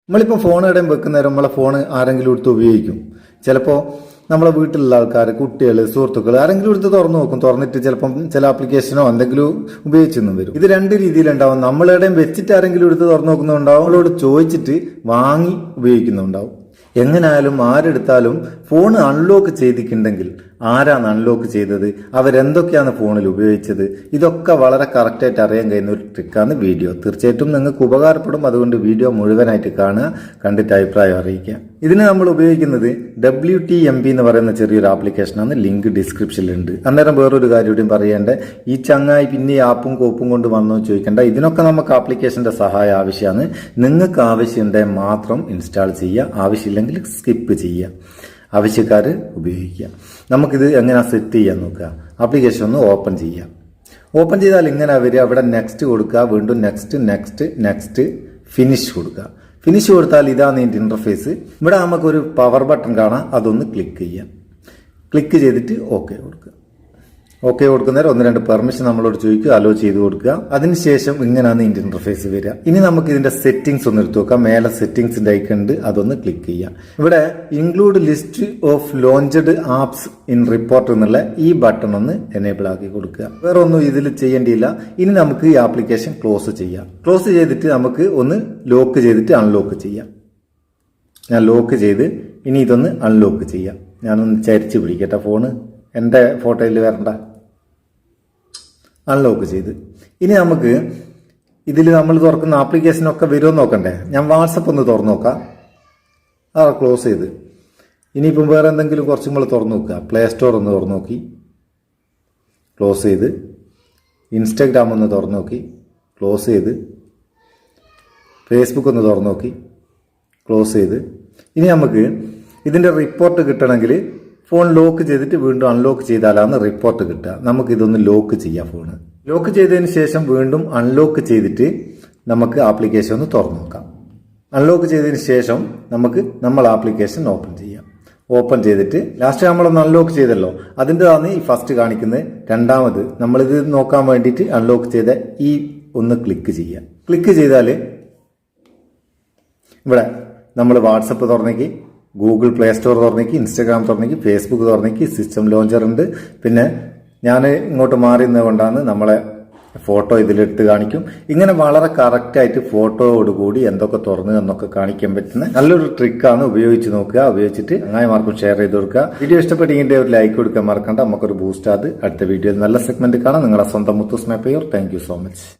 നമ്മളിപ്പോൾ ഫോൺ എവിടെയും വെക്കുന്നേരം നമ്മളെ ഫോൺ ആരെങ്കിലും എടുത്ത് ഉപയോഗിക്കും. ചിലപ്പോൾ നമ്മളെ വീട്ടിലുള്ള ആൾക്കാർ, കുട്ടികൾ, സുഹൃത്തുക്കൾ ആരെങ്കിലും എടുത്ത് തുറന്നു നോക്കും. തുറന്നിട്ട് ചിലപ്പം ചില ആപ്ലിക്കേഷനോ എന്തെങ്കിലും ഉപയോഗിച്ചെന്നും വരും. ഇത് രണ്ട് രീതിയിലുണ്ടാവും. നമ്മളെവിടെയും വെച്ചിട്ട് ആരെങ്കിലും എടുത്ത് തുറന്നു നോക്കുന്നുണ്ടാവും, നമ്മളോട് ചോദിച്ചിട്ട് വാങ്ങി ഉപയോഗിക്കുന്നുണ്ടാവും. എങ്ങനായാലും ആരെടുത്താലും ഫോൺ അൺലോക്ക് ചെയ്തിട്ടുണ്ടെങ്കിൽ ആരാണ് അൺലോക്ക് ചെയ്തത്, അവരെന്തൊക്കെയാണ് ഫോണിൽ ഉപയോഗിച്ചത്, ഇതൊക്കെ വളരെ കറക്റ്റായിട്ട് അറിയാൻ കഴിയുന്ന ഒരു ട്രിക്കാണ് വീഡിയോ. തീർച്ചയായിട്ടും നിങ്ങൾക്ക് ഉപകാരപ്പെടും. അതുകൊണ്ട് വീഡിയോ മുഴുവനായിട്ട് കാണുക, കണ്ടിട്ട് അഭിപ്രായം അറിയിക്കുക. ഇതിന് നമ്മൾ ഉപയോഗിക്കുന്നത് WTMP എന്ന് പറയുന്ന ചെറിയൊരു ആപ്ലിക്കേഷനാണ്. ലിങ്ക് ഡിസ്ക്രിപ്ഷനിലുണ്ട്. അന്നേരം വേറൊരു കാര്യം കൂടി പറയേണ്ട, ഈ ചങ്ങായി പിന്നെ ഈ ആപ്പും കോപ്പും കൊണ്ട് വന്നോ ചോദിക്കേണ്ട. ഇതിനൊക്കെ നമുക്ക് ആപ്ലിക്കേഷന്റെ സഹായം ആവശ്യമാണ്. നിങ്ങൾക്ക് ആവശ്യമുണ്ടെങ്കിൽ മാത്രം ഇൻസ്റ്റാൾ ചെയ്യുക, ആവശ്യമില്ലെങ്കിൽ സ്കിപ്പ് ചെയ്യുക. ആവശ്യക്കാർ ഉപയോഗിക്കുക. നമുക്കിത് എങ്ങനെ സെറ്റ് ചെയ്യാൻ നോക്കുക. ആപ്ലിക്കേഷൻ ഒന്ന് ഓപ്പൺ ചെയ്യാം. ഓപ്പൺ ചെയ്താൽ ഇങ്ങനെ വരിക. അവിടെ നെക്സ്റ്റ് കൊടുക്കുക, വീണ്ടും നെക്സ്റ്റ് ഫിനിഷ് കൊടുക്കുക. ഫിനിഷ് കൊടുത്താൽ ഇതാണ് ഇതിൻ്റെ ഇന്റർഫേസ്. ഇവിടെ നമുക്കൊരു പവർ ബട്ടൺ കാണാം, അതൊന്ന് ക്ലിക്ക് ചെയ്യാം. ക്ലിക്ക് ചെയ്തിട്ട് ഓക്കെ കൊടുക്കുക. ഓക്കെ കൊടുക്കുന്നേരം ഒന്ന് രണ്ട് പെർമിഷൻ നമ്മളോട് ചോദിക്കുക, അലോ ചെയ്ത് കൊടുക്കുക. അതിനുശേഷം ഇങ്ങനെയാണ് ഇതിന്റെ ഇന്റർഫേസ് വരിക. ഇനി നമുക്ക് ഇതിന്റെ സെറ്റിംഗ്സ് ഒന്ന് എടുത്തു നോക്കാം. മേലെ സെറ്റിംഗ്സിന്റെ ഐക്കൺ ഉണ്ട്, അതൊന്ന് ക്ലിക്ക് ചെയ്യാം. ഇവിടെ include list of launched apps in report എന്നുള്ള ഈ ബട്ടൺ ഒന്ന് എനേബിൾ ആക്കി കൊടുക്കുക. വേറെ ഒന്നും ഇതിൽ ചെയ്യേണ്ടിയില്ല. ഇനി നമുക്ക് ഈ ആപ്ലിക്കേഷൻ ക്ലോസ് ചെയ്യാം. ക്ലോസ് ചെയ്തിട്ട് നമുക്ക് ഒന്ന് ലോക്ക് ചെയ്തിട്ട് അൺലോക്ക് ചെയ്യാം. ഞാൻ ലോക്ക് ചെയ്ത് ഇനി ഇതൊന്ന് അൺലോക്ക് ചെയ്യാം. ഞാനൊന്ന് ചരിച്ച് പിടിക്കട്ടെ, ഫോണ് എൻ്റെ ഫോട്ടോയിൽ വരണ്ട. അൺലോക്ക് ചെയ്ത് ഇനി നമുക്ക് ഇതിൽ നമ്മൾ തുറക്കുന്ന ആപ്ലിക്കേഷനൊക്കെ വരുമോ നോക്കണ്ടേ. ഞാൻ വാട്സപ്പ് ഒന്ന് തുറന്നു നോക്കാം. ക്ലോസ് ചെയ്ത് ഇനിയിപ്പം വേറെ എന്തെങ്കിലും കുറച്ചും കൂടെ തുറന്നു നോക്കുക. പ്ലേ സ്റ്റോർ ഒന്ന് തുറന്നു നോക്കി, ക്ലോസ് ചെയ്ത്. ഇൻസ്റ്റാഗ്രാം ഒന്ന് തുറന്നു നോക്കി, ക്ലോസ് ചെയ്ത്. ഫേസ്ബുക്ക് ഒന്ന് തുറന്നു നോക്കി, ക്ലോസ് ചെയ്ത്. ഇനി നമുക്ക് ഇതിൻ്റെ റിപ്പോർട്ട് കിട്ടണമെങ്കിൽ ഫോൺ ലോക്ക് ചെയ്തിട്ട് വീണ്ടും അൺലോക്ക് ചെയ്താലാണ് റിപ്പോർട്ട് കിട്ടുക. നമുക്കിതൊന്ന് ലോക്ക് ചെയ്യാം. ഫോണ് ലോക്ക് ചെയ്തതിന് ശേഷം വീണ്ടും അൺലോക്ക് ചെയ്തിട്ട് നമുക്ക് ആപ്ലിക്കേഷൻ ഒന്ന് തുറന്നു നോക്കാം. അൺലോക്ക് ചെയ്തതിന് ശേഷം നമ്മൾ ആപ്ലിക്കേഷൻ ഓപ്പൺ ചെയ്യാം. ഓപ്പൺ ചെയ്തിട്ട് ലാസ്റ്റ് നമ്മളൊന്ന് അൺലോക്ക് ചെയ്തല്ലോ, അതിൻ്റെതാണ് ഈ ഫസ്റ്റ് കാണിക്കുന്നത്. രണ്ടാമത് നമ്മളിത് നോക്കാൻ വേണ്ടിയിട്ട് അൺലോക്ക് ചെയ്ത ഈ ഒന്ന് ക്ലിക്ക് ചെയ്യാം. ക്ലിക്ക് ചെയ്താൽ ഇവിടെ നമ്മൾ വാട്സപ്പ് തുറന്നേക്ക്, ഗൂഗിൾ പ്ലേ സ്റ്റോർ തുറന്നേക്ക്, ഇൻസ്റ്റാഗ്രാം തുറന്നേക്ക്, ഫേസ്ബുക്ക് തുറന്നേക്ക്, സിസ്റ്റം ലോഞ്ചർ ഉണ്ട്. പിന്നെ ഞാൻ ഇങ്ങോട്ട് മാറി നിന്നുകൊണ്ടാണ് നമ്മളെ ഫോട്ടോ ഇതിലെടുത്ത് കാണിക്കും. ഇങ്ങനെ വളരെ കറക്റ്റായിട്ട് ഫോട്ടോയോടുകൂടി എന്തൊക്കെ തുറന്നു എന്നൊക്കെ കാണിക്കാൻ പറ്റുന്ന നല്ലൊരു ട്രിക്കാണ്. ഉപയോഗിച്ച് നോക്കുക. ഉപയോഗിച്ചിട്ട് ചങ്ങായിമാർക്കും ഷെയർ ചെയ്ത് കൊടുക്കുക. വീഡിയോ ഇഷ്ടപ്പെട്ടെങ്കിൽ ഒരു ലൈക്ക് കൊടുക്കാൻ മറക്കണ്ട. നമുക്കൊരു ബൂസ്റ്റ്. അത് അടുത്ത വീഡിയോയിൽ നല്ല സെഗ്മെന്റ് കാണാം. നിങ്ങളെ സ്വന്തം Muthoos Meppayur. Thank you so much.